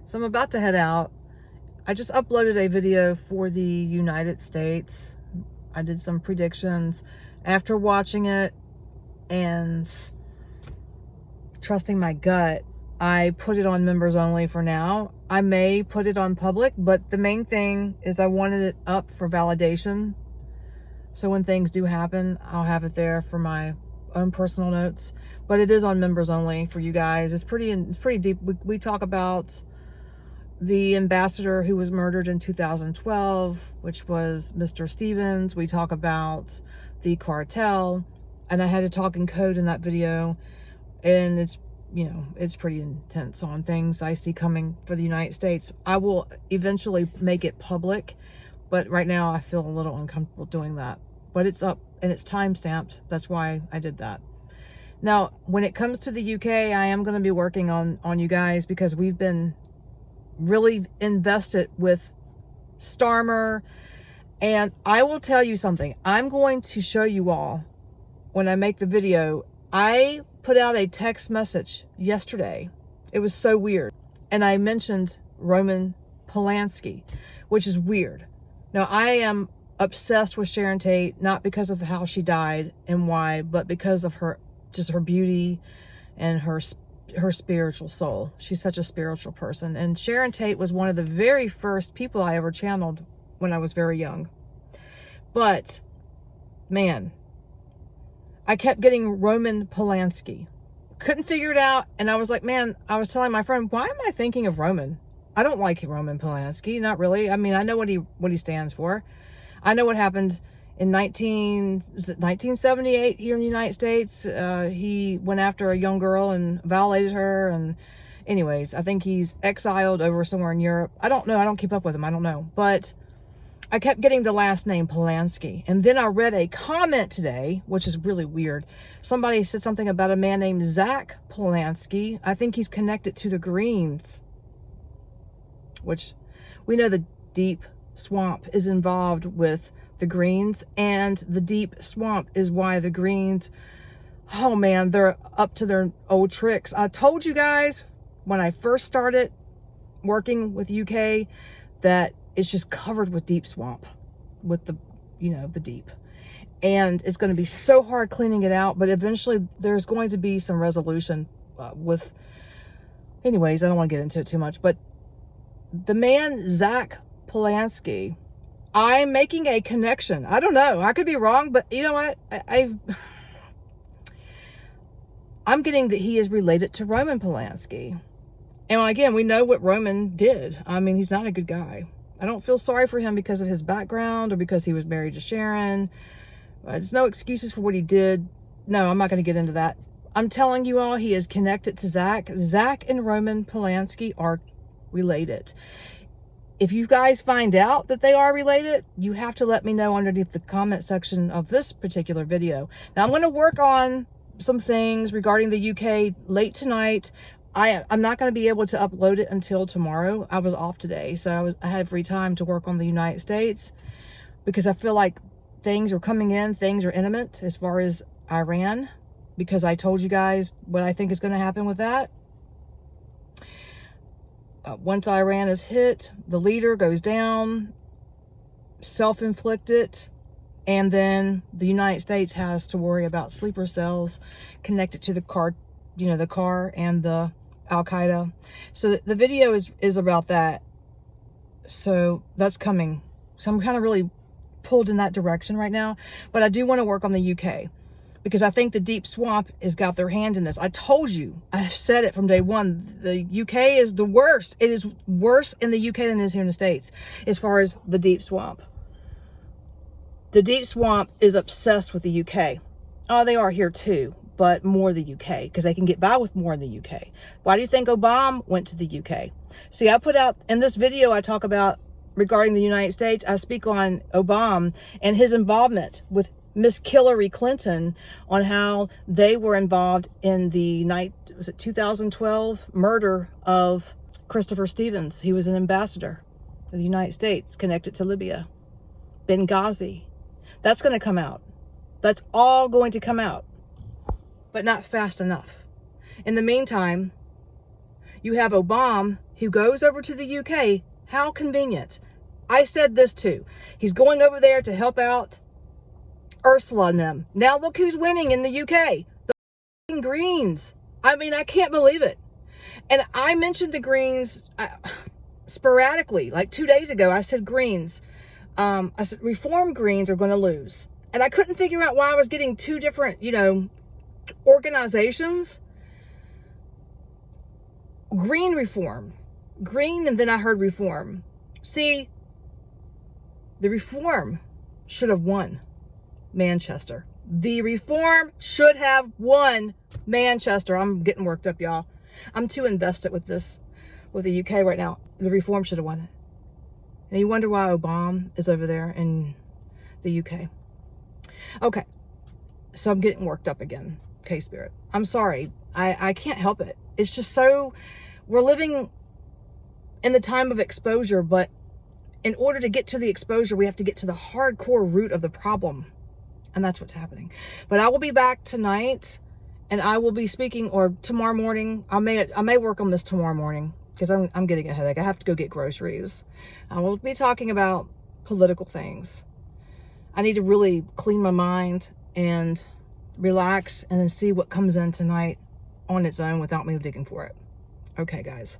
So I'm about to head out. I just uploaded a video for the United States. I did some predictions. After watching it and trusting my gut, I put it on members only for now. I may put it on public, but the main thing is I wanted it up for validation. So when things do happen, I'll have it there for my own personal notes. But it is on members only for you guys. It's pretty deep. We talk about the ambassador who was murdered in 2012, which was Mr. Stevens. We talk about the cartel, and I had to talk in code in that video, and it's, you know, it's pretty intense on things I see coming for the United States. I will eventually make it public, but right now I feel a little uncomfortable doing that. But it's up and it's time stamped. That's why I did that. Now, when it comes to the UK, I am going to be working on you guys, because we've been really invested with Starmer. And I will tell you something. I'm going to show you all when I make the video. I put out a text message yesterday. It was so weird. And I mentioned Roman Polanski, which is weird. Now, I am obsessed with Sharon Tate, not because of how she died and why, but because of her, just her beauty and her spiritual soul. She's such a spiritual person. And Sharon Tate was one of the very first people I ever channeled when I was very young. But man, I kept getting Roman Polanski. Couldn't figure it out. And I was like, man, I was telling my friend, why am I thinking of Roman? I don't like Roman Polanski. Not really. I mean, I know what he stands for. I know what happened in 1978 here in the United States. He went after a young girl and violated her. And anyways, I think he's exiled over somewhere in Europe. I don't know. I don't keep up with him. I don't know. But I kept getting the last name Polanski. And then I read a comment today, which is really weird. Somebody said something about a man named Zach Polanski. I think he's connected to the Greens, which we know the Deep Swamp is involved with the Greens, and the Deep Swamp is why the Greens, oh man, they're up to their old tricks. I told you guys when I first started working with UK that it's just covered with deep swamp, with the, you know, the deep. And it's going to be so hard cleaning it out, but eventually there's going to be some resolution with, anyways, I don't want to get into it too much, but the man, Zach Polanski, I'm making a connection. I don't know. I could be wrong, but you know what? I'm getting that he is related to Roman Polanski. And again, we know what Roman did. I mean, he's not a good guy. I don't feel sorry for him because of his background or because he was married to Sharon. There's no excuses for what he did. No, I'm not going to get into that. I'm telling you all, he is connected to Zach. Zach and Roman Polanski are related. If you guys find out that they are related, you have to let me know underneath the comment section of this particular video. Now, I'm going to work on some things regarding the UK late tonight. I'm not going to be able to upload it until tomorrow. I was off today, so I had free time to work on the United States, because I feel like things are coming in, things are imminent as far as Iran, because I told you guys what I think is going to happen with that. Once Iran is hit, the leader goes down, self-inflicted, and then the United States has to worry about sleeper cells connected to the car, you know, the car and the Al-Qaeda. So the video is about that. So that's coming. So I'm kind of really pulled in that direction right now, but I do want to work on the UK, because I think the Deep Swamp has got their hand in this. I told you, I said it from day one, the UK is the worst. It is worse in the UK than it is here in the States as far as the Deep Swamp. The Deep Swamp is obsessed with the UK. Oh, they are here too, but more the UK, because they can get by with more in the UK. Why do you think Obama went to the UK? See, I put out, in this video, I talk about, regarding the United States, I speak on Obama and his involvement with Miss Hillary Clinton, on how they were involved in the 2012 murder of Christopher Stevens. He was an ambassador of the United States connected to Libya, Benghazi. That's going to come out. That's all going to come out, but not fast enough. In the meantime, you have Obama who goes over to the UK. How convenient. I said this too. He's going over there to help out Ursula and them. Now look who's winning in the UK. The Greens. I mean, I can't believe it. And I mentioned the Greens sporadically. Like 2 days ago, I said Greens. I said Reform Greens are going to lose. And I couldn't figure out why I was getting two different, organizations. Green Reform. Green, and then I heard Reform. See, the Reform should have won Manchester. The Reform should have won Manchester. I'm getting worked up, y'all. I'm too invested with this, with the UK right now. The Reform should have won it. And you wonder why Obama is over there in the UK. Okay, so I'm getting worked up again, K-Spirit. I'm sorry. I can't help it. It's just so, we're living in the time of exposure, but in order to get to the exposure, we have to get to the hardcore root of the problem. And that's what's happening. But I will be back tonight, and I will be speaking, or tomorrow morning. I may work on this tomorrow morning because I'm getting a headache. I have to go get groceries. I will be talking about political things. I need to really clean my mind and relax, and then see what comes in tonight on its own without me digging for it. Okay, guys.